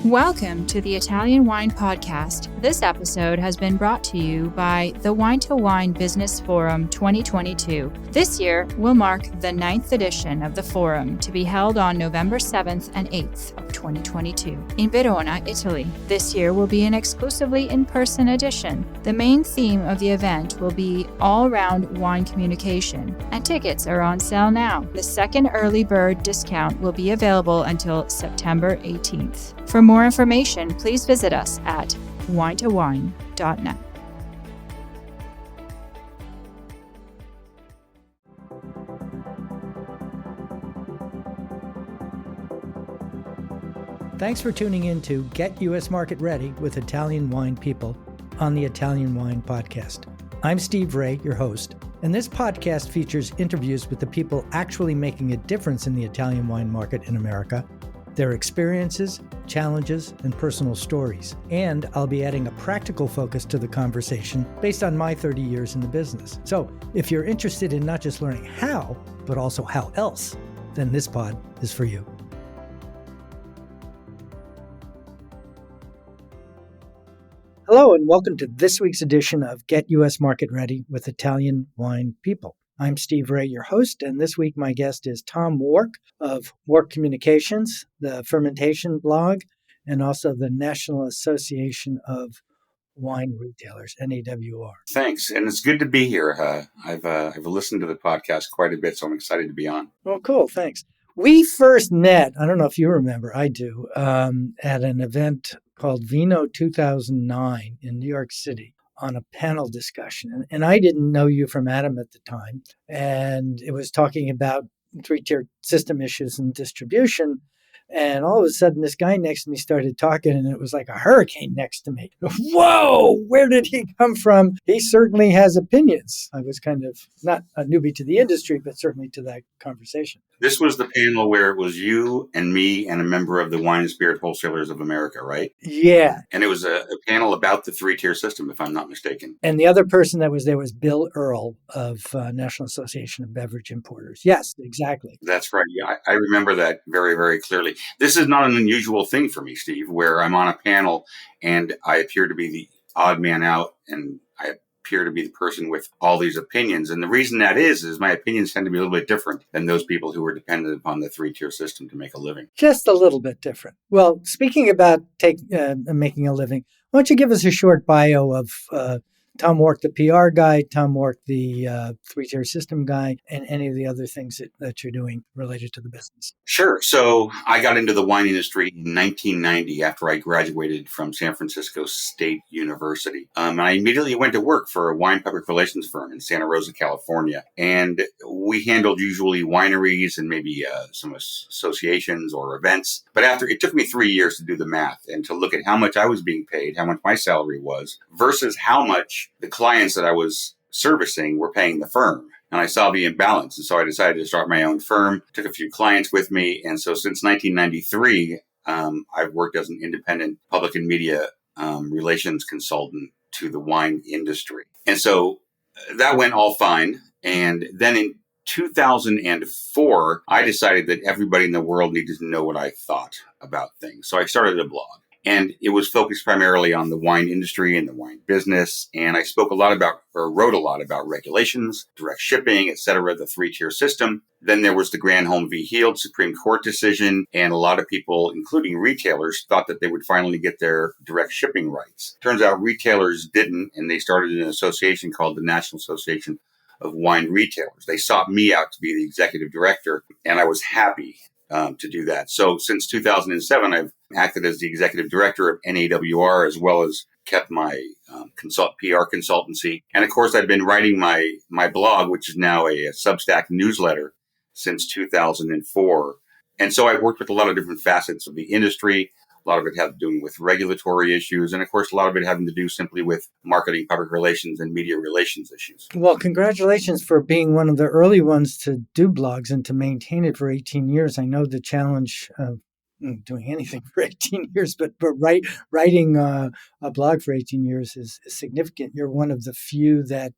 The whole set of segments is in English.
Welcome to the Italian Wine Podcast. This episode has been brought to you by the Wine to Wine Business Forum 2022. This year will mark the 9th edition of the forum to be held on November 7th and 8th of 2022 in Verona, Italy. This year will be an exclusively in-person edition. The main theme of the event will be all-round wine communication, and tickets are on sale now. The second early bird discount will be available until September 18th. For more information, please visit us at winetowine.net. Thanks for tuning in to Get U.S. Market Ready with Italian Wine People on the Italian Wine Podcast. I'm Steve Raye, your host, and this podcast features interviews with the people actually making a difference in the Italian wine market in America, their experiences, challenges, and personal stories. And I'll be adding a practical focus to the conversation based on my 30 years in the business. So if you're interested in not just learning how, but also how else, then this pod is for you. Hello, and welcome to this week's edition of Get U.S. Market Ready with Italian Wine People. I'm Steve Raye, your host, and this week my guest is Tom Wark of Wark Communications, the Fermentation blog, and also the National Association of Wine Retailers, NAWR. Thanks, and it's good to be here. I've listened to the podcast quite a bit, so I'm excited to be on. Oh, cool, thanks. We first met, I don't know if you remember, I do, at an event called Vino 2009 in New York City, on a panel discussion. And I didn't know you from Adam at the time. And it was talking about three-tier system issues and distribution. And all of a sudden, this guy next to me started talking, and it was like a hurricane next to me. Whoa, where did he come from? He certainly has opinions. I was kind of not a newbie to the industry, but certainly to that conversation. This was the panel where it was you and me and a member of the Wine and Spirit Wholesalers of America, right? Yeah. And it was a panel about the three-tier system, if I'm not mistaken. And the other person that was there was Bill Earl of National Association of Beverage Importers. Yes, exactly. That's right. Yeah, I remember that very, very clearly. This is not an unusual thing for me, Steve, where I'm on a panel and I appear to be the odd man out and I appear to be the person with all these opinions. And the reason that is my opinions tend to be a little bit different than those people who are dependent upon the three-tier system to make a living. Just a little bit different. Well, speaking about making a living, why don't you give us a short bio of Tom Wark, the PR guy, Tom Wark, the three-tier system guy, and any of the other things that you're doing related to the business. Sure. So I got into the wine industry in 1990 after I graduated from San Francisco State University. And I immediately went to work for a wine public relations firm in Santa Rosa, California. And we handled usually wineries and maybe some associations or events. But it took me 3 years to do the math and to look at how much I was being paid, how much my salary was, versus how much the clients that I was servicing were paying the firm. And I saw the imbalance. And so I decided to start my own firm, took a few clients with me. And so since 1993, I've worked as an independent public and media relations consultant to the wine industry. And so that went all fine. And then in 2004, I decided that everybody in the world needed to know what I thought about things. So I started a blog. And it was focused primarily on the wine industry and the wine business. And I wrote a lot about regulations, direct shipping, et cetera, the three-tier system. Then there was the Granholm v. Heald Supreme Court decision. And a lot of people, including retailers, thought that they would finally get their direct shipping rights. Turns out retailers didn't, and they started an association called the National Association of Wine Retailers. They sought me out to be the executive director, and I was happy to do that. So since 2007, I've acted as the executive director of NAWR, as well as kept my PR consultancy. And of course, I've been writing my blog, which is now a Substack newsletter since 2004. And so I've worked with a lot of different facets of the industry. A lot of it having to do with regulatory issues. And of course, a lot of it having to do simply with marketing, public relations, and media relations issues. Well, congratulations for being one of the early ones to do blogs and to maintain it for 18 years. I know the challenge of doing anything for 18 years, but writing a blog for 18 years is significant. You're one of the few that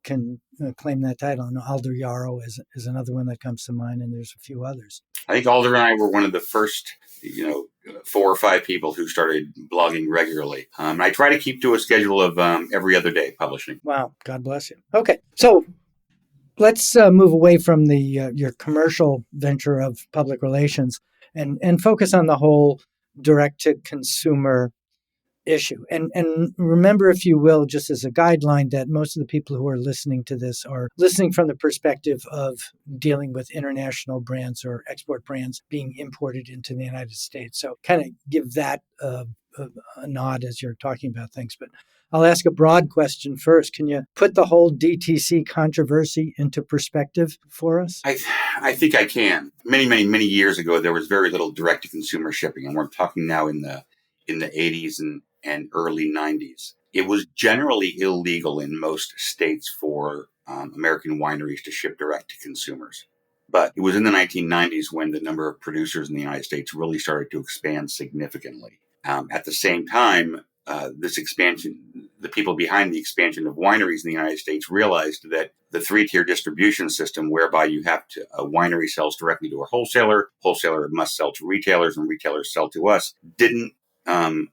can claim that title. And Alder Yarrow is another one that comes to mind, and there's a few others. I think Alder and I were one of the first, 4 or 5 people who started blogging regularly. I try to keep to a schedule of every other day publishing. Wow, God bless you. Okay, so let's move away from the your commercial venture of public relations and focus on the whole direct-to-consumer issue. And remember, if you will, just as a guideline, that most of the people who are listening to this are listening from the perspective of dealing with international brands or export brands being imported into the United States. So kind of give that a nod as you're talking about things. But I'll ask a broad question first. Can you put the whole DTC controversy into perspective for us? I think I can. Many years ago, there was very little direct-to-consumer shipping, and we're talking now in the 80s and early 90s. It was generally illegal in most states for American wineries to ship direct to consumers. But it was in the 1990s when the number of producers in the United States really started to expand significantly. At the same time, this expansion, the people behind the expansion of wineries in the United States realized that the 3-tier distribution system, whereby you have to, a winery sells directly to a wholesaler must sell to retailers, and retailers sell to us,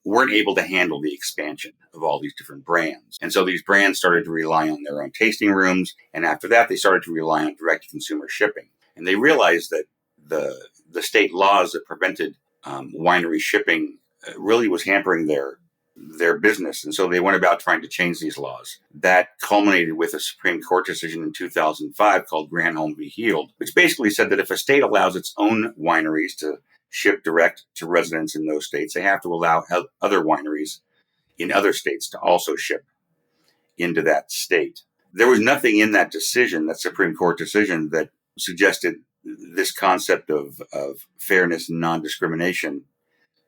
weren't able to handle the expansion of all these different brands. And so these brands started to rely on their own tasting rooms. And after that, they started to rely on direct-to-consumer shipping. And they realized that the state laws that prevented winery shipping really was hampering their business. And so they went about trying to change these laws. That culminated with a Supreme Court decision in 2005 called Granholm v. Heald, which basically said that if a state allows its own wineries to ship direct to residents in those states, they have to allow other wineries in other states to also ship into that state. There was nothing in that decision, that Supreme Court decision, that suggested this concept of fairness and non-discrimination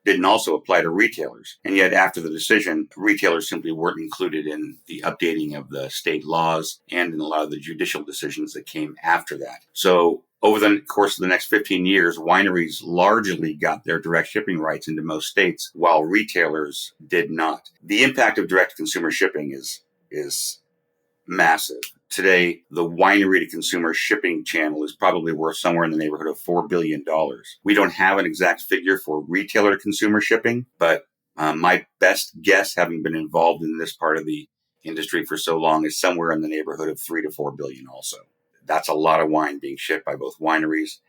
didn't also apply to retailers. And yet after the decision, retailers simply weren't included in the updating of the state laws and in a lot of the judicial decisions that came after that. So over the course of the next 15 years, wineries largely got their direct shipping rights into most states, while retailers did not. The impact of direct-to-consumer shipping is massive. Today, the winery-to-consumer shipping channel is probably worth somewhere in the neighborhood of $4 billion. We don't have an exact figure for retailer-to-consumer shipping, but my best guess, having been involved in this part of the industry for so long, is somewhere in the neighborhood of $3 to $4 billion also. That's a lot of wine being shipped by both wineries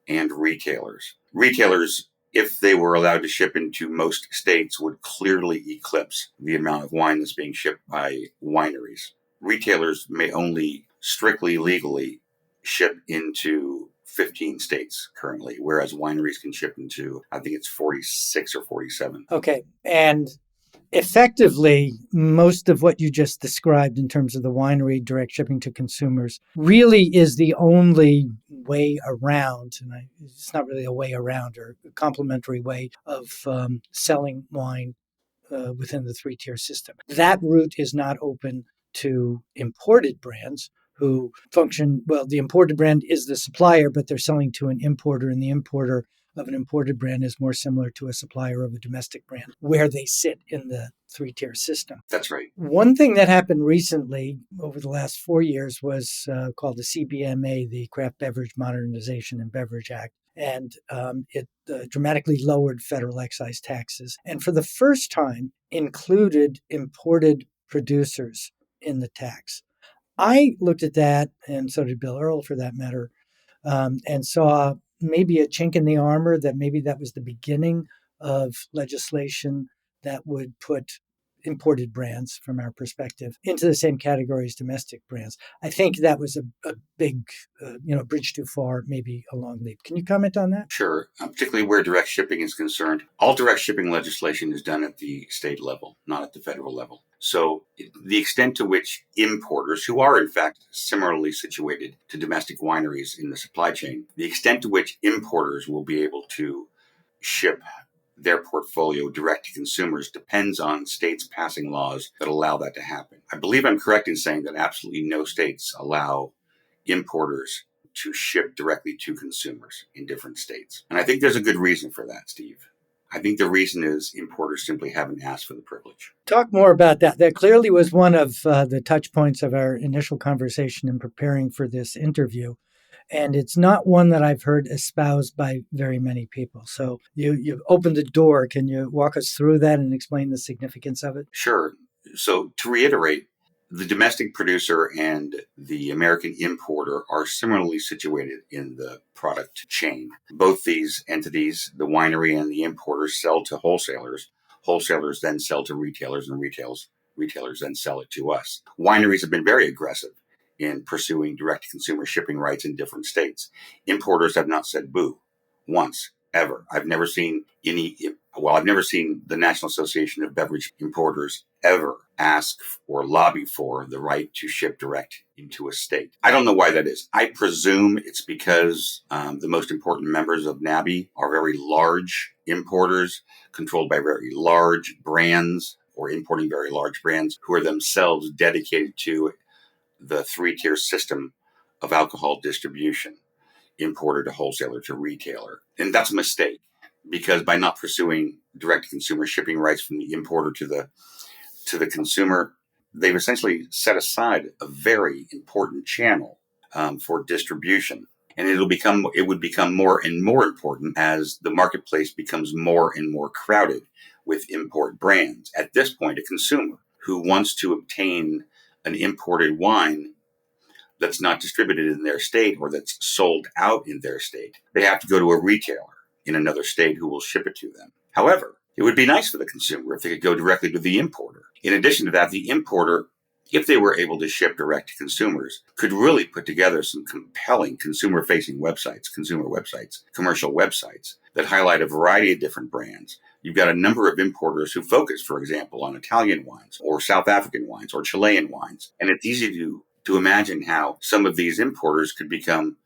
and retailers. Retailers, if they were allowed to ship into most states, would clearly eclipse the amount of wine that's being shipped by wineries. Retailers may only strictly legally ship into 15 states currently, whereas wineries can ship into, I think it's 46 or 47. Okay. And effectively, most of what you just described in terms of the winery direct shipping to consumers really is the only way around, and it's not really a way around or a complementary way of selling wine within the 3-tier system. That route is not open to imported brands who function, well, the imported brand is the supplier, but they're selling to an importer, and the importer of an imported brand is more similar to a supplier of a domestic brand, where they sit in the 3-tier system. That's right. One thing that happened recently over the last 4 years was called the CBMA, the Craft Beverage Modernization and Beverage Act. And it dramatically lowered federal excise taxes, and for the first time included imported producers in the tax. I looked at that, and so did Bill Earl for that matter, and saw maybe a chink in the armor, that maybe that was the beginning of legislation that would put imported brands, from our perspective, into the same category as domestic brands. I think that was a big, bridge too far, maybe a long leap. Can you comment on that? Sure. Particularly where direct shipping is concerned, all direct shipping legislation is done at the state level, not at the federal level. So the extent to which importers, who are in fact similarly situated to domestic wineries in the supply chain, the extent to which importers will be able to ship their portfolio direct to consumers depends on states passing laws that allow that to happen. I believe I'm correct in saying that absolutely no states allow importers to ship directly to consumers in different states. And I think there's a good reason for that, Steve. I think the reason is importers simply haven't asked for the privilege. Talk more about that. That clearly was one of the touch points of our initial conversation in preparing for this interview. And it's not one that I've heard espoused by very many people. So you've opened the door. Can you walk us through that and explain the significance of it? Sure. So to reiterate, the domestic producer and the American importer are similarly situated in the product chain. Both these entities, the winery and the importer, sell to wholesalers. Wholesalers then sell to retailers, and retailers then sell it to us. Wineries have been very aggressive in pursuing direct-to-consumer shipping rights in different states. Importers have not said boo once, ever. I've never seen the National Association of Beverage Importers ever ask or lobby for the right to ship direct into a state. I don't know why that is. I presume it's because the most important members of NABI are very large importers, controlled by very large brands or importing very large brands who are themselves dedicated to the three-tier system of alcohol distribution, importer to wholesaler to retailer. And that's a mistake, because by not pursuing direct-to-consumer shipping rights from the importer to the consumer, they've essentially set aside a very important channel for distribution. And it would become more and more important as the marketplace becomes more and more crowded with import brands. At this point, a consumer who wants to obtain an imported wine that's not distributed in their state or that's sold out in their state, they have to go to a retailer in another state who will ship it to them. However, it would be nice for the consumer if they could go directly to the importer. In addition to that, the importer, if they were able to ship direct to consumers, could really put together some compelling consumer-facing websites, commercial websites that highlight a variety of different brands. You've got a number of importers who focus, for example, on Italian wines or South African wines or Chilean wines. And it's easy to imagine how some of these importers could become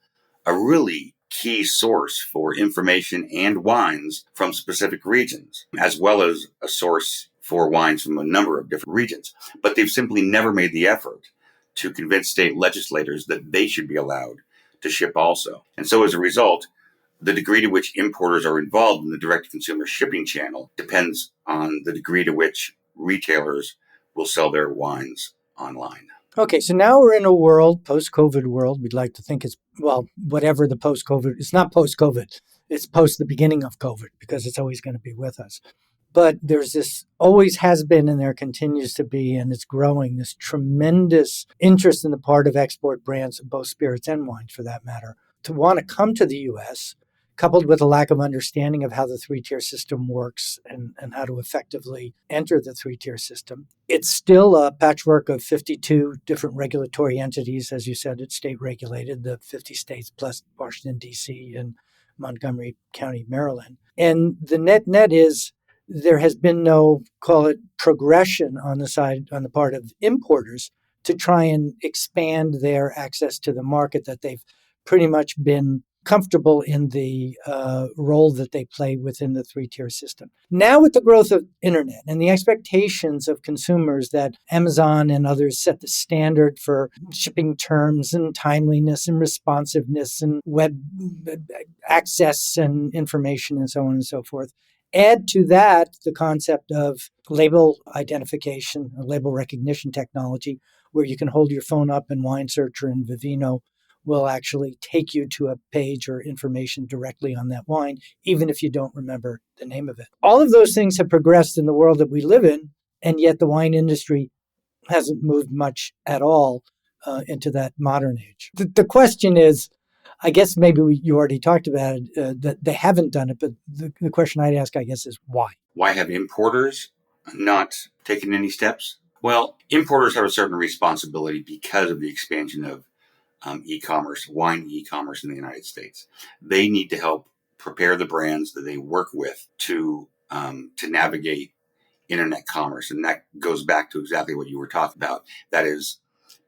a really key source for information and wines from specific regions, as well as a source for wines from a number of different regions. But they've simply never made the effort to convince state legislators that they should be allowed to ship also. And so as a result, the degree to which importers are involved in the direct-to-consumer shipping channel depends on the degree to which retailers will sell their wines online. Okay, so now we're in a world, post-COVID world. We'd like to think it's, whatever the post-COVID, it's not post-COVID. It's post the beginning of COVID, because it's always going to be with us. But there's this, always has been, and there continues to be, and it's growing, this tremendous interest in the part of export brands, both spirits and wines for that matter, to want to come to the U.S., coupled with a lack of understanding of how the three-tier system works and how to effectively enter the three-tier system. It's still a patchwork of 52 different regulatory entities. As you said, it's state regulated, the 50 states plus Washington, D.C. and Montgomery County, Maryland. And the net is there has been no, call it, progression on the part of importers to try and expand their access to the market, that they've pretty much been comfortable in the role that they play within the three-tier system. Now with the growth of internet and the expectations of consumers that Amazon and others set the standard for shipping terms and timeliness and responsiveness and web access and information and so on and so forth, add to that the concept of label identification or label recognition technology, where you can hold your phone up and Wine Searcher and Vivino will actually take you to a page or information directly on that wine, even if you don't remember the name of it. All of those things have progressed in the world that we live in, and yet the wine industry hasn't moved much at all into that modern age. The question is, I guess maybe you already talked about it, that they haven't done it, but the question I'd ask, I guess, is why? Why have importers not taken any steps? Well, importers have a certain responsibility because of the expansion of e-commerce, wine e-commerce in the United States. They need to help prepare the brands that they work with to navigate internet commerce. And that goes back to exactly what you were talking about. That is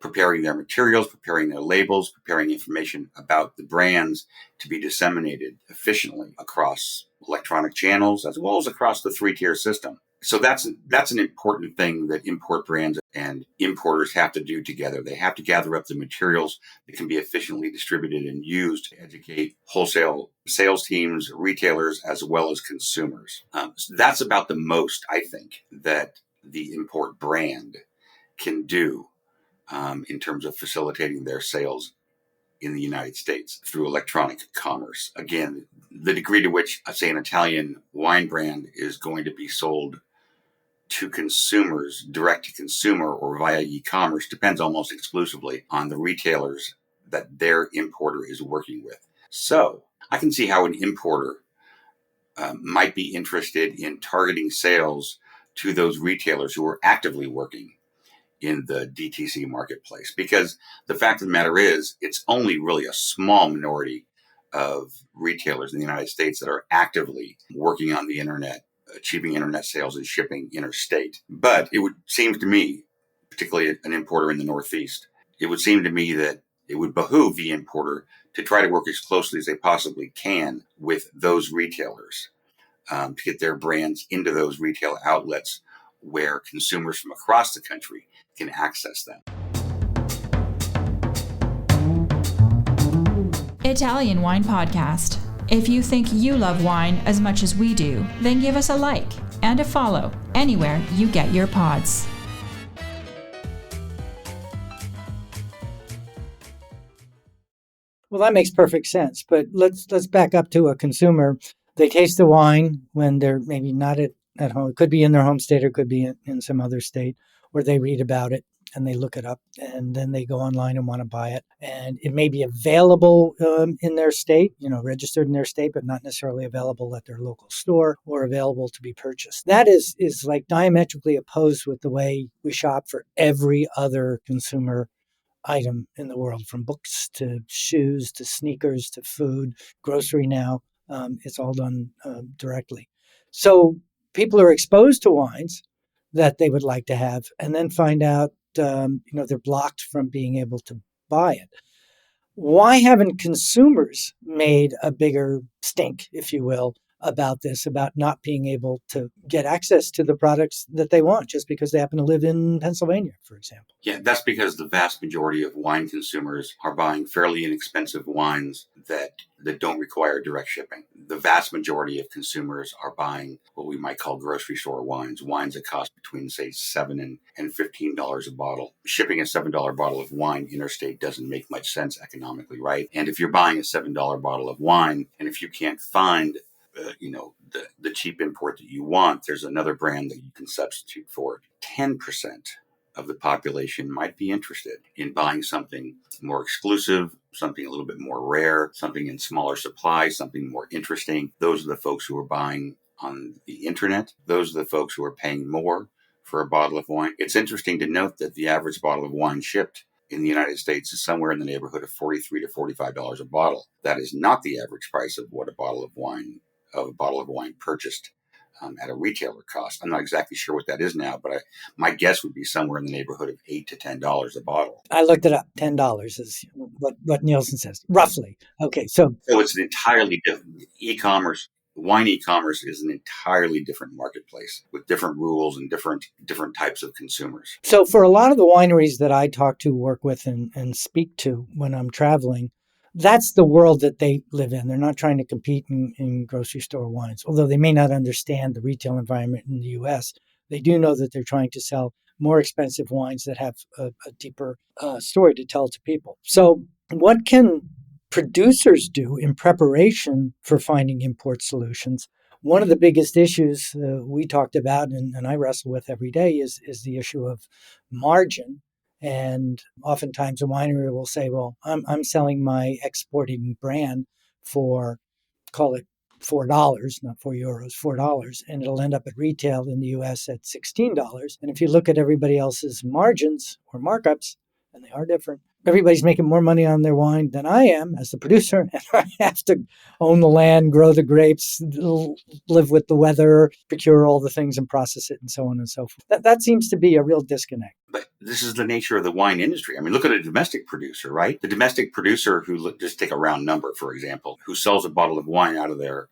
preparing their materials, preparing their labels, preparing information about the brands to be disseminated efficiently across electronic channels as well as across the three-tier system. So that's an important thing that import brands and importers have to do together. They have to gather up the materials that can be efficiently distributed and used to educate wholesale sales teams, retailers, as well as consumers. So that's about the most, I think, that the import brand can do in terms of facilitating their sales in the United States through electronic commerce. Again, the degree to which, say, an Italian wine brand is going to be sold to consumers, direct to consumer or via e-commerce, depends almost exclusively on the retailers that their importer is working with. So I can see how an importer might be interested in targeting sales to those retailers who are actively working in the DTC marketplace, because the fact of the matter is it's only really a small minority of retailers in the United States that are actively working on the internet, achieving internet sales and shipping interstate. But it would seem to me, particularly an importer in the Northeast, it would seem to me that it would behoove the importer to try to work as closely as they possibly can with those retailers to get their brands into those retail outlets where consumers from across the country can access them. Italian Wine Podcast. If you think you love wine as much as we do, then give us a like and a follow anywhere you get your pods. Well, that makes perfect sense. But let's back up to a consumer. They taste the wine when they're maybe not at home. It could be in their home state or it could be in some other state, or they read about it and they look it up and then they go online and want to buy it. And it may be available in their state, registered in their state, but not necessarily available at their local store or available to be purchased. That is like diametrically opposed with the way we shop for every other consumer item in the world, from books to shoes to sneakers to food, grocery now. It's all done directly. So people are exposed to wines that they would like to have and then find out, they're blocked from being able to buy it. Why haven't consumers made a bigger stink, if you will, about this, about not being able to get access to the products that they want just because they happen to live in Pennsylvania, for example? Yeah, that's because the vast majority of wine consumers are buying fairly inexpensive wines that don't require direct shipping. The vast majority of consumers are buying what we might call grocery store wines that cost between, say, $7 and $15 a bottle. Shipping a $7 bottle of wine interstate doesn't make much sense economically, right? And if you're buying a $7 bottle of wine, and if you can't find the cheap import that you want, there's another brand that you can substitute for it. 10% of the population might be interested in buying something more exclusive, something a little bit more rare, something in smaller supply, something more interesting. Those are the folks who are buying on the internet. Those are the folks who are paying more for a bottle of wine. It's interesting to note that the average bottle of wine shipped in the United States is somewhere in the neighborhood of $43 to $45 a bottle. That is not the average price of what a bottle of wine purchased at a retailer cost. I'm not exactly sure what that is now, but my guess would be somewhere in the neighborhood of $8 to $10 a bottle. I looked it up. $10 is what Nielsen says, roughly. Okay, so it's an entirely different e-commerce. Wine e-commerce is an entirely different marketplace with different rules and different types of consumers. So for a lot of the wineries that I talk to, work with, and speak to when I'm traveling, that's the world that they live in. They're not trying to compete in grocery store wines, although they may not understand the retail environment in the U.S. They do know that they're trying to sell more expensive wines that have a deeper story to tell to people. So what can producers do in preparation for finding import solutions? One of the biggest issues we talked about and I wrestle with every day is the issue of margin. And oftentimes a winery will say, well, I'm selling my exporting brand for, call it $4, not €4, $4, and it'll end up at retail in the US at $16. And if you look at everybody else's margins or markups, and they are different, everybody's making more money on their wine than I am as the producer, and I have to own the land, grow the grapes, live with the weather, procure all the things and process it, and so on and so forth. That seems to be a real disconnect. But this is the nature of the wine industry. I mean, look at a domestic producer, right? The domestic producer who, just take a round number, for example, who sells a bottle of wine out of their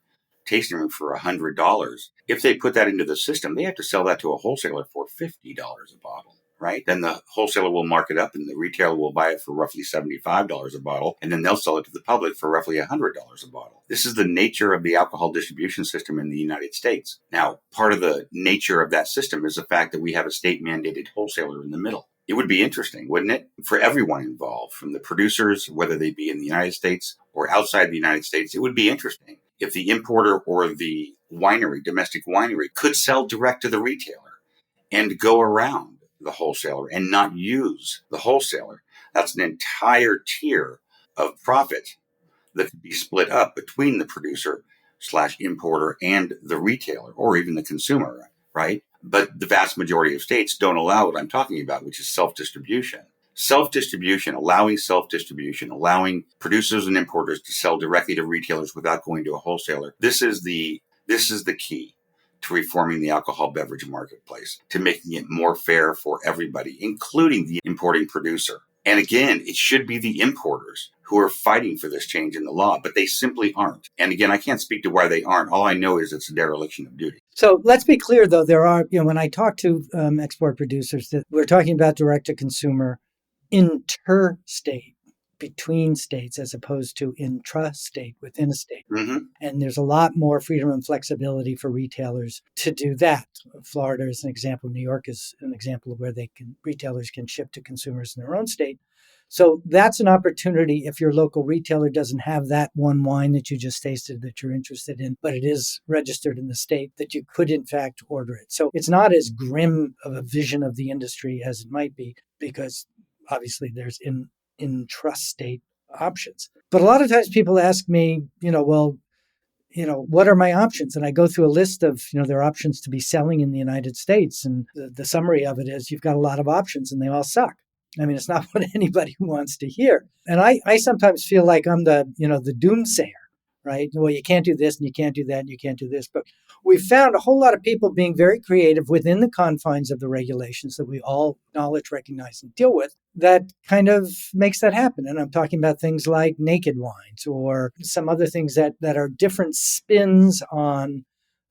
tasting room for $100. If they put that into the system, they have to sell that to a wholesaler for $50 a bottle. right? Then the wholesaler will mark it up and the retailer will buy it for roughly $75 a bottle, and then they'll sell it to the public for roughly $100 a bottle. This is the nature of the alcohol distribution system in the United States. Now, part of the nature of that system is the fact that we have a state-mandated wholesaler in the middle. It would be interesting, wouldn't it, for everyone involved, from the producers, whether they be in the United States or outside the United States. It would be interesting if the importer or the winery, domestic winery, could sell direct to the retailer and go around the wholesaler and not use the wholesaler. That's an entire tier of profit that could be split up between the producer / importer and the retailer or even the consumer, right? But the vast majority of states don't allow what I'm talking about, which is self-distribution. Self-distribution, allowing producers and importers to sell directly to retailers without going to a wholesaler. This is the key to reforming the alcohol beverage marketplace, to making it more fair for everybody, including the importing producer. And again, it should be the importers who are fighting for this change in the law, but they simply aren't. And again, I can't speak to why they aren't. All I know is it's a dereliction of duty. So let's be clear, though, there are, when I talk to export producers, that we're talking about direct to consumer interstate, between states, as opposed to intrastate, within a state. Mm-hmm. And there's a lot more freedom and flexibility for retailers to do that. Florida is an example. New York is an example of where retailers can ship to consumers in their own state. So that's an opportunity if your local retailer doesn't have that one wine that you just tasted that you're interested in, but it is registered in the state, that you could in fact order it. So it's not as grim of a vision of the industry as it might be, because obviously there's intrastate options. But a lot of times people ask me, what are my options? And I go through a list of, their options to be selling in the United States. And the summary of it is you've got a lot of options and they all suck. I mean, it's not what anybody wants to hear. And I sometimes feel like I'm the doomsayer, right? Well, you can't do this and you can't do that and you can't do this. But we've found a whole lot of people being very creative within the confines of the regulations that we all acknowledge, recognize, and deal with, that kind of makes that happen. And I'm talking about things like naked wines or some other things that are different spins on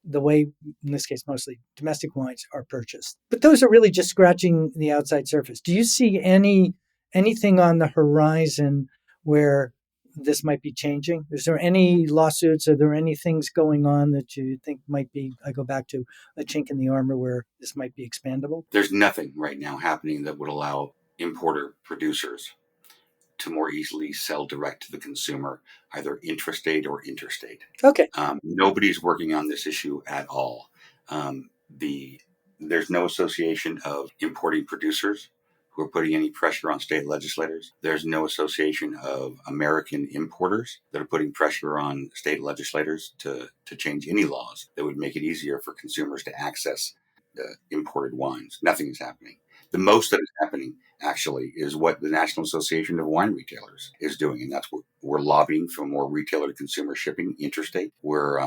the way, in this case, mostly domestic wines are purchased. But those are really just scratching the outside surface. Do you see anything on the horizon where this might be changing? Is there any lawsuits? Are there any things going on that you think might be, I go back to a chink in the armor, where this might be expandable? There's nothing right now happening that would allow importer producers to more easily sell direct to the consumer, either intrastate or interstate. Okay. Nobody's working on this issue at all. There's no association of importing producers who are putting any pressure on state legislators. There's no association of American importers that are putting pressure on state legislators to change any laws that would make it easier for consumers to access the imported wines. Nothing is happening. The most that is happening, actually, is what the National Association of Wine Retailers is doing, and that's what we're lobbying for: more retailer-to-consumer shipping interstate. We're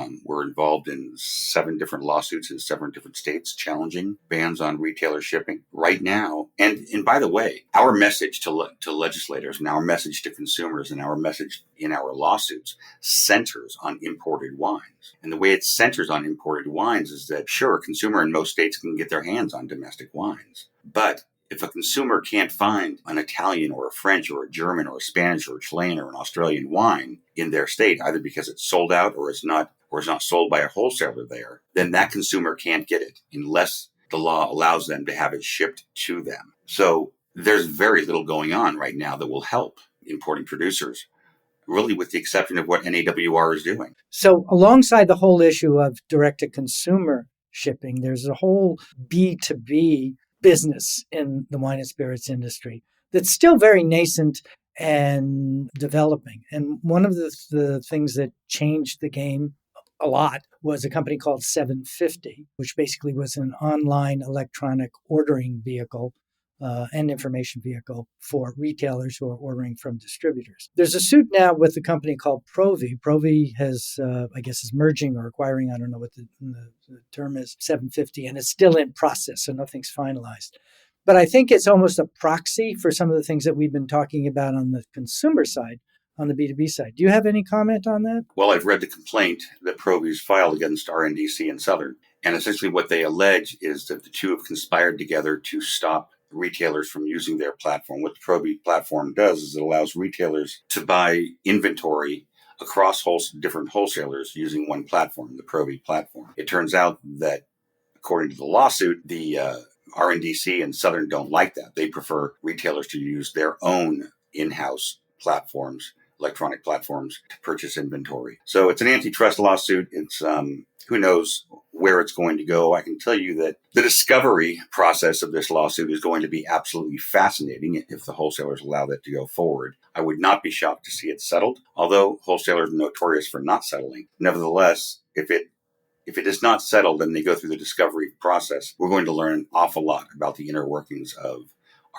involved in 7 different lawsuits in 7 different states challenging bans on retailer shipping right now. And by the way, our message to legislators and our message to consumers and our message in our lawsuits centers on imported wines. And the way it centers on imported wines is that, sure, a consumer in most states can get their hands on domestic wines, but if a consumer can't find an Italian or a French or a German or a Spanish or a Chilean or an Australian wine in their state, either because it's sold out or it's not sold by a wholesaler there, then that consumer can't get it unless the law allows them to have it shipped to them. So there's very little going on right now that will help importing producers, really with the exception of what NAWR is doing. So alongside the whole issue of direct-to-consumer shipping, there's a whole B2B business in the wine and spirits industry that's still very nascent and developing. And one of the things that changed the game a lot was a company called 750, which basically was an online electronic ordering vehicle and information vehicle for retailers who are ordering from distributors. There's a suit now with a company called Provi. Provi has, is merging or acquiring, I don't know what the term is, 750, and it's still in process, so nothing's finalized. But I think it's almost a proxy for some of the things that we've been talking about on the consumer side, on the B2B side. Do you have any comment on that? Well, I've read the complaint that Provi's filed against RNDC and Southern. And essentially what they allege is that the two have conspired together to stop retailers from using their platform. What the Proby platform does is it allows retailers to buy inventory across different wholesalers using one platform, the Proby platform. It turns out that, according to the lawsuit, the RNDC and Southern don't like that. They prefer retailers to use their own in-house platforms, electronic platforms, to purchase inventory. So it's an antitrust lawsuit. It's who knows where it's going to go. I can tell you that the discovery process of this lawsuit is going to be absolutely fascinating if the wholesalers allow that to go forward. I would not be shocked to see it settled, although wholesalers are notorious for not settling. Nevertheless, if it is not settled and they go through the discovery process, we're going to learn an awful lot about the inner workings of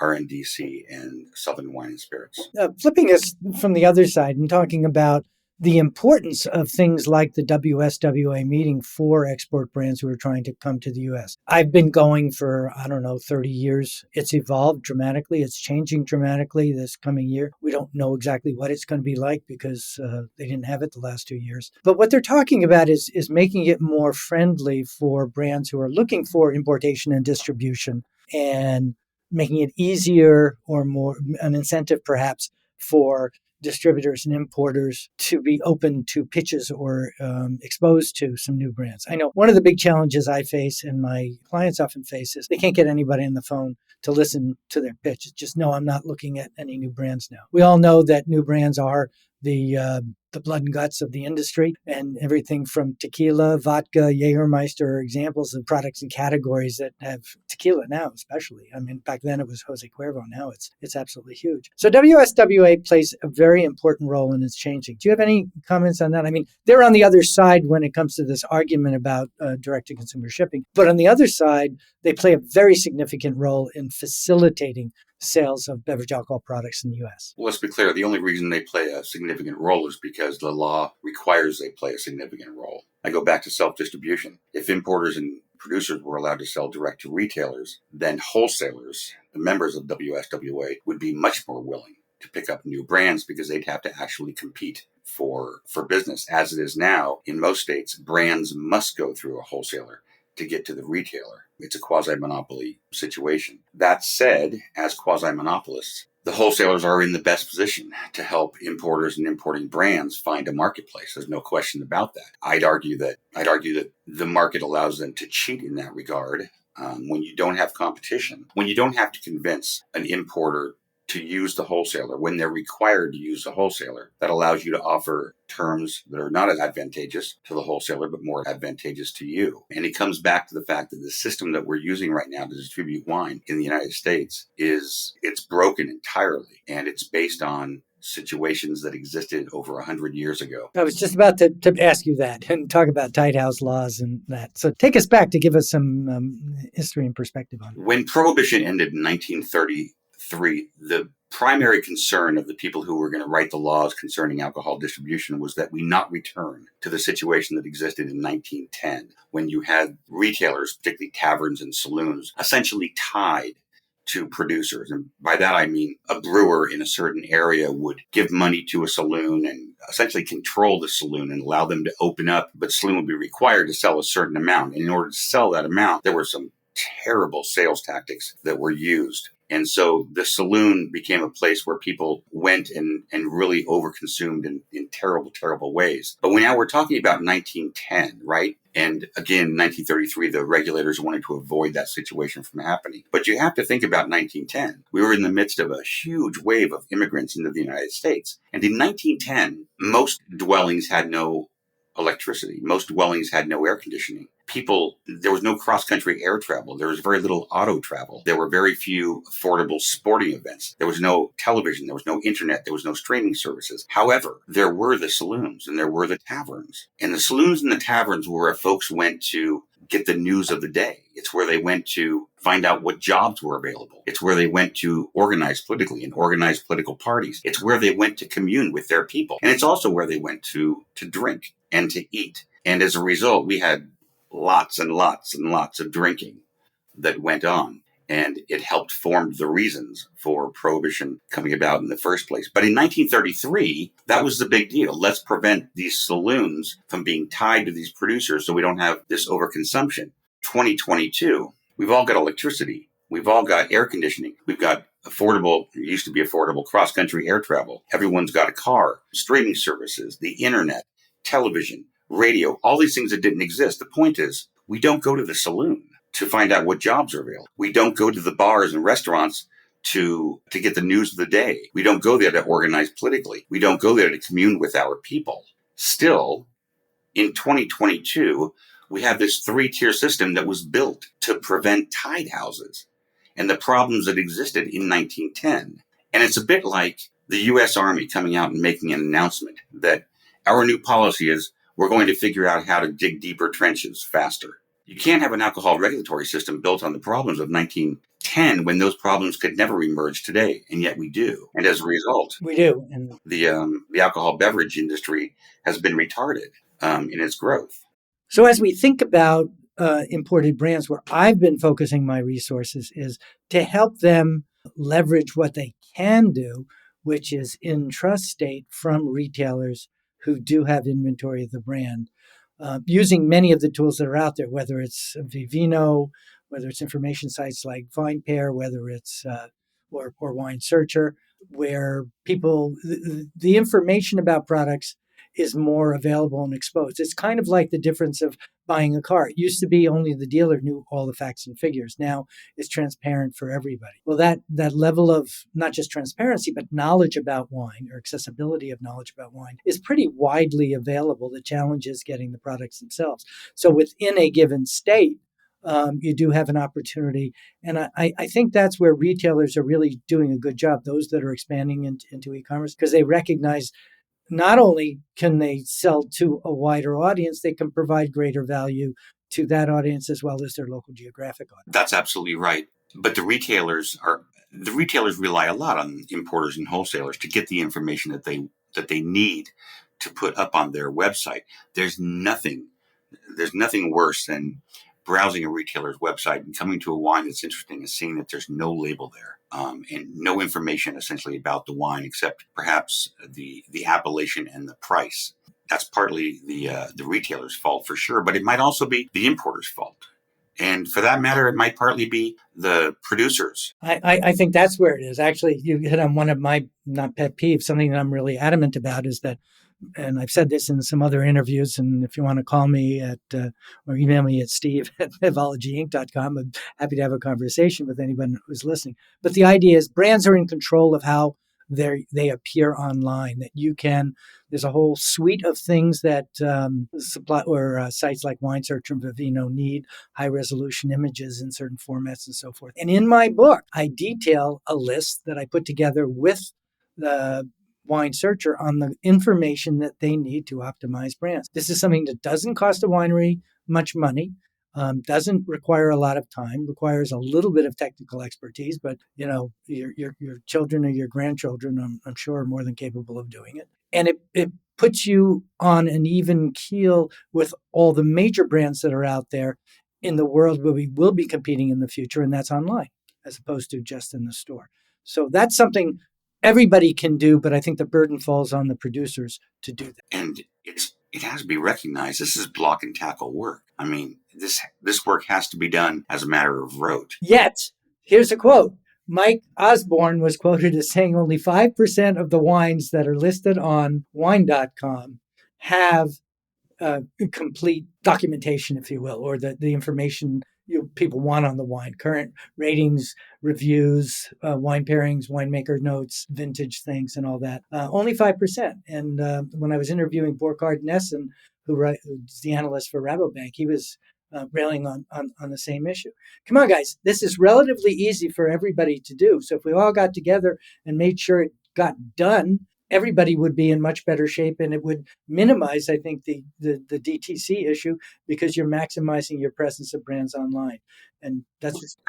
RNDC and Southern Wine and Spirits. Flipping us from the other side and talking about the importance of things like the WSWA meeting for export brands who are trying to come to the U.S. I've been going for, 30 years. It's evolved dramatically. It's changing dramatically this coming year. We don't know exactly what it's going to be like because they didn't have it the last 2 years. But what they're talking about is making it more friendly for brands who are looking for importation and distribution, and making it easier or more an incentive perhaps for distributors and importers to be open to pitches or exposed to some new brands. I know one of the big challenges I face and my clients often face is they can't get anybody on the phone to listen to their pitch. It's just, no, I'm not looking at any new brands now. We all know that new brands are the blood and guts of the industry, and everything from tequila, vodka, Jägermeister are examples of products and categories that have tequila now, especially. I mean, back then it was Jose Cuervo. Now it's absolutely huge. So WSWA plays a very important role in its changing. Do you have any comments on that? I mean, they're on the other side when it comes to this argument about direct-to-consumer shipping. But on the other side, they play a very significant role in facilitating sales of beverage alcohol products in the U.S. Well, let's be clear. The only reason they play a significant role is because the law requires they play a significant role. I go back to self-distribution. If importers and producers were allowed to sell direct to retailers, then wholesalers, the members of WSWA, would be much more willing to pick up new brands because they'd have to actually compete for business. As it is now, in most states, brands must go through a wholesaler to get to the retailer. It's a quasi-monopoly situation. That said, as quasi-monopolists, the wholesalers are in the best position to help importers and importing brands find a marketplace. There's no question about that. I'd argue that the market allows them to cheat in that regard. When you don't have competition, when you don't have to convince an importer to use the wholesaler, when they're required to use the wholesaler, that allows you to offer terms that are not as advantageous to the wholesaler, but more advantageous to you. And it comes back to the fact that the system that we're using right now to distribute wine in the United States it's broken entirely. And it's based on situations that existed over 100 years ago. I was just about to ask you that and talk about tight house laws and that. So take us back to give us some history and perspective on it. When Prohibition ended in 1933, the primary concern of the people who were going to write the laws concerning alcohol distribution was that we not return to the situation that existed in 1910, when you had retailers, particularly taverns and saloons, essentially tied to producers. And by that, I mean a brewer in a certain area would give money to a saloon and essentially control the saloon and allow them to open up, but the saloon would be required to sell a certain amount. And in order to sell that amount, there were some terrible sales tactics that were used. And so the saloon became a place where people went and really overconsumed in terrible, terrible ways. But now we're talking about 1910, right? And again, 1933, the regulators wanted to avoid that situation from happening. But you have to think about 1910. We were in the midst of a huge wave of immigrants into the United States. And in 1910, most dwellings had no electricity. Most dwellings had no air conditioning. There was no cross-country air travel. There was very little auto travel. There were very few affordable sporting events. There was no television. There was no internet. There was no streaming services. However, there were the saloons and there were the taverns. And the saloons and the taverns were where folks went to get the news of the day. It's where they went to find out what jobs were available. It's where they went to organize politically and organize political parties. It's where they went to commune with their people. And it's also where they went to drink and to eat. And as a result, we had lots and lots and lots of drinking that went on. And it helped form the reasons for Prohibition coming about in the first place. But in 1933, that was the big deal. Let's prevent these saloons from being tied to these producers so we don't have this overconsumption. 2022, we've all got electricity. We've all got air conditioning. We've got affordable, it used to be affordable, cross-country air travel. Everyone's got a car, streaming services, the internet, television, radio, all these things that didn't exist. The point is, we don't go to the saloon to find out what jobs are available. We don't go to the bars and restaurants to get the news of the day. We don't go there to organize politically. We don't go there to commune with our people. Still, in 2022, we have this 3-tier system that was built to prevent tide houses and the problems that existed in 1910. And it's a bit like the U.S. Army coming out and making an announcement that our new policy is we're going to figure out how to dig deeper trenches faster. You can't have an alcohol regulatory system built on the problems of 1910 when those problems could never emerge today, and yet we do. And as a result, we do. And the alcohol beverage industry has been retarded in its growth. So as we think about imported brands, where I've been focusing my resources is to help them leverage what they can do, which is intrastate from retailers who do have inventory of the brand, using many of the tools that are out there, whether it's Vivino, whether it's information sites like VinePair, whether it's or Wine Searcher, where people, the information about products is more available and exposed. It's kind of like the difference of buying a car. It used to be only the dealer knew all the facts and figures. Now it's transparent for everybody. Well, that level of not just transparency, but knowledge about wine or accessibility of knowledge about wine is pretty widely available. The challenge is getting the products themselves. So within a given state, you do have an opportunity. And I think that's where retailers are really doing a good job, those that are expanding into e-commerce, because they recognize not only can they sell to a wider audience, they can provide greater value to that audience as well as their local geographic audience. That's absolutely right. But the retailers rely a lot on importers and wholesalers to get the information that they need to put up on their website. There's nothing worse than browsing a retailer's website and coming to a wine that's interesting and seeing that there's no label there and no information essentially about the wine except perhaps the appellation and the price. That's partly the retailer's fault for sure, but it might also be the importer's fault. And for that matter, it might partly be the producers. I think that's where it is. Actually, you hit on one of my, not pet peeves, something that I'm really adamant about is that, and I've said this in some other interviews, and if you want to call me or email me at steve@bevologyinc.com, I'm happy to have a conversation with anyone who's listening. But the idea is brands are in control of how they appear online, that you can, there's a whole suite of things that sites like Wine Searcher and Vivino need, high resolution images in certain formats and so forth. And in my book, I detail a list that I put together with the Wine Searcher on the information that they need to optimize brands. This is something that doesn't cost a winery much money, doesn't require a lot of time, requires a little bit of technical expertise, but your children or your grandchildren, I'm sure, are more than capable of doing it. And it puts you on an even keel with all the major brands that are out there in the world where we will be competing in the future, and that's online as opposed to just in the store. So that's something everybody can do, but I think the burden falls on the producers to do that. And it has to be recognized. This is block and tackle work. I mean, this work has to be done as a matter of rote. Yet, here's a quote. Mike Osborne was quoted as saying only 5% of the wines that are listed on wine.com have complete documentation, if you will, or the information people want on the wine, current ratings, reviews, wine pairings, winemaker notes, vintage things, and all that. Only 5%. And when I was interviewing Burkhard Nessen, who's the analyst for Rabobank, he was railing on the same issue. Come on, guys. This is relatively easy for everybody to do. So if we all got together and made sure it got done, everybody would be in much better shape, and it would minimize, I think, the DTC issue because you're maximizing your presence of brands online. And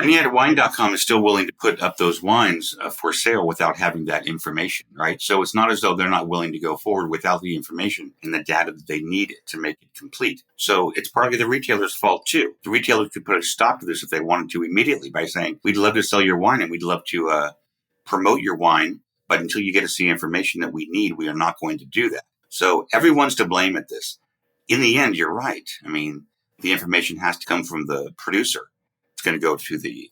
yet wine.com is still willing to put up those wines for sale without having that information, right? So it's not as though they're not willing to go forward without the information and the data that they need to make it complete. So it's partly the retailer's fault too. The retailer could put a stop to this if they wanted to immediately by saying, we'd love to sell your wine and we'd love to promote your wine, but until you get us the information that we need, we are not going to do that. So everyone's to blame at this. In the end, you're right. I mean, the information has to come from the producer. It's going to go to the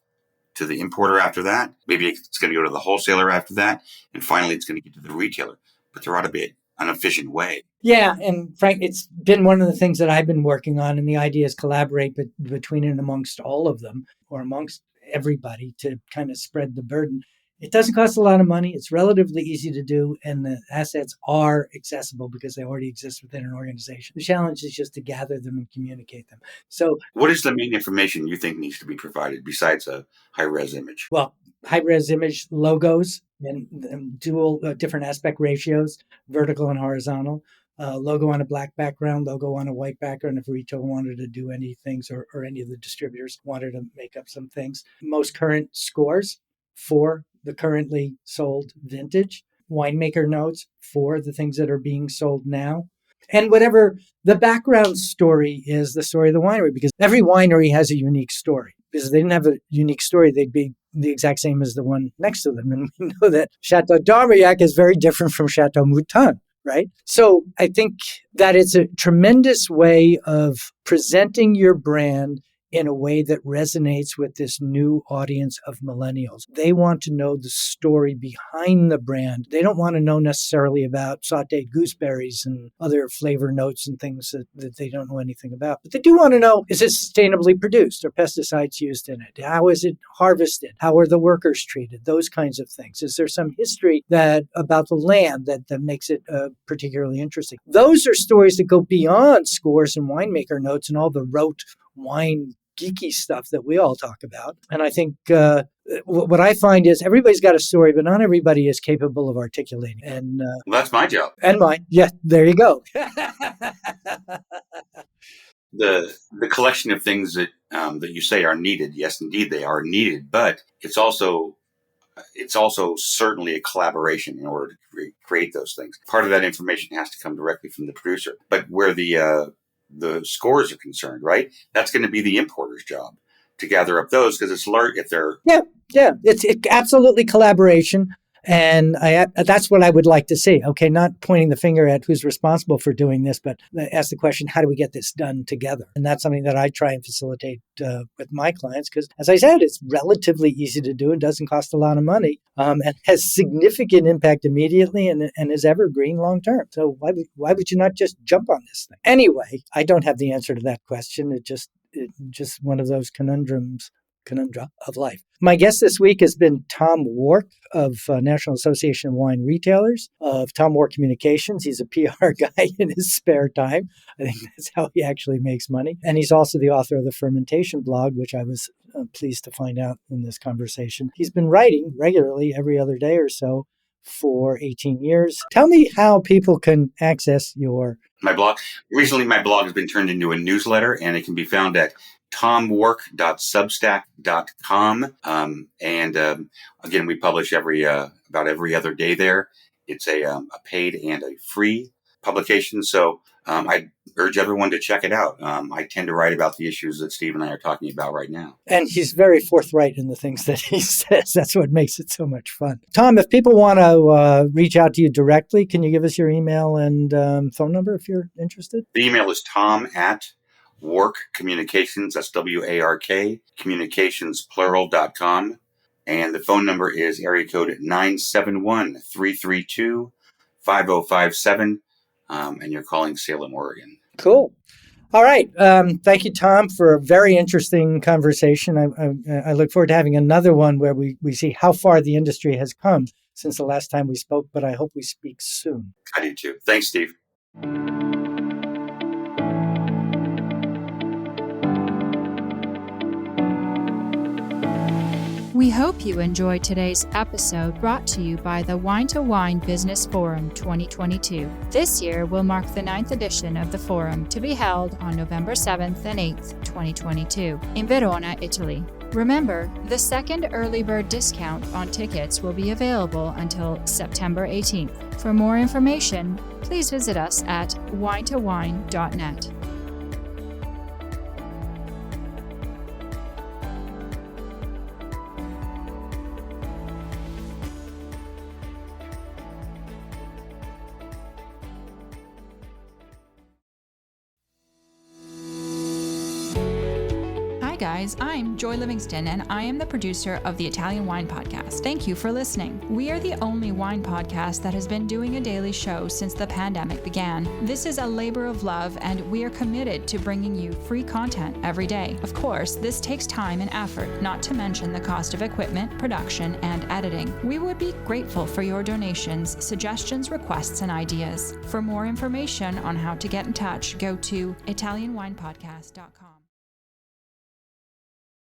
to the importer after that. Maybe it's going to go to the wholesaler after that. And finally, it's going to get to the retailer. But there ought to be an efficient way. Yeah, and Frank, it's been one of the things that I've been working on, and the idea is collaborate between and amongst all of them, or amongst everybody, to kind of spread the burden. It doesn't cost a lot of money. It's relatively easy to do, and the assets are accessible because they already exist within an organization. The challenge is just to gather them and communicate them. So, what is the main information you think needs to be provided besides a high-res image? Well, high-res image logos and dual different aspect ratios, vertical and horizontal. Logo on a black background, logo on a white background if retail wanted to do any things, or any of the distributors wanted to make up some things. Most current scores for the currently sold vintage. Winemaker notes for the things that are being sold now. And whatever the background story is, the story of the winery, because every winery has a unique story. Because if they didn't have a unique story, they'd be the exact same as the one next to them. And we know that Chateau d'Armagnac is very different from Chateau Mouton. Right? So I think that it's a tremendous way of presenting your brand in a way that resonates with this new audience of millennials. They want to know the story behind the brand. They don't want to know necessarily about sauteed gooseberries and other flavor notes and things that they don't know anything about. But they do want to know, is it sustainably produced? Are pesticides used in it? How is it harvested? How are the workers treated? Those kinds of things. Is there some history about the land that makes it particularly interesting? Those are stories that go beyond scores and winemaker notes and all the rote wine geeky stuff that we all talk about. And I think what I find is everybody's got a story, but not everybody is capable of articulating. And well, that's my job. And mine. Yeah, there you go. The collection of things that you say are needed. Yes, indeed, they are needed, but it's also certainly a collaboration in order to create those things. Part of that information has to come directly from the producer, but where the scores are concerned, right? That's going to be the importer's job to gather up those, because it's large. If they're it's absolutely collaboration, and that's what I would like to see. Okay, not pointing the finger at who's responsible for doing this, but ask the question: how do we get this done together? And that's something that I try and facilitate with my clients, because, as I said, it's relatively easy to do and doesn't cost a lot of money, and has significant impact immediately and is evergreen long term. So why would you not just jump on this thing? Anyway, I don't have the answer to that question. It's just one of those conundra of life. My guest this week has been Tom Wark of National Association of Wine Retailers, of Tom Wark Communications. He's a PR guy in his spare time. I think that's how he actually makes money. And he's also the author of the Fermentation blog, which I was pleased to find out in this conversation. He's been writing regularly every other day or so for 18 years. Tell me how people can access my blog. Recently, my blog has been turned into a newsletter, and it can be found at tomwark.substack.com. Again, we publish about every other day there. It's a paid and a free publication. So I urge everyone to check it out. I tend to write about the issues that Steve and I are talking about right now. And he's very forthright in the things that he says. That's what makes it so much fun. Tom, if people want to reach out to you directly, can you give us your email and phone number if you're interested? The email is tom@Wark Communications, that's WARK, communicationsplural.com. And the phone number is area code 971-332-5057. And you're calling Salem, Oregon. Cool. All right. Thank you, Tom, for a very interesting conversation. I look forward to having another one where we see how far the industry has come since the last time we spoke, but I hope we speak soon. I do too. Thanks, Steve. We hope you enjoyed today's episode, brought to you by the Wine to Wine Business Forum 2022. This year will mark the 9th edition of the forum, to be held on November 7th and 8th, 2022, in Verona, Italy. Remember, the second early bird discount on tickets will be available until September 18th. For more information, please visit us at winetowine.net. guys, I'm Joy Livingston, and I am the producer of the Italian Wine Podcast. Thank you for listening. We are the only wine podcast that has been doing a daily show since the pandemic began. This is a labor of love, and we are committed to bringing you free content every day. Of course, this takes time and effort, not to mention the cost of equipment, production, and editing. We would be grateful for your donations, suggestions, requests, and ideas. For more information on how to get in touch, go to ItalianWinePodcast.com.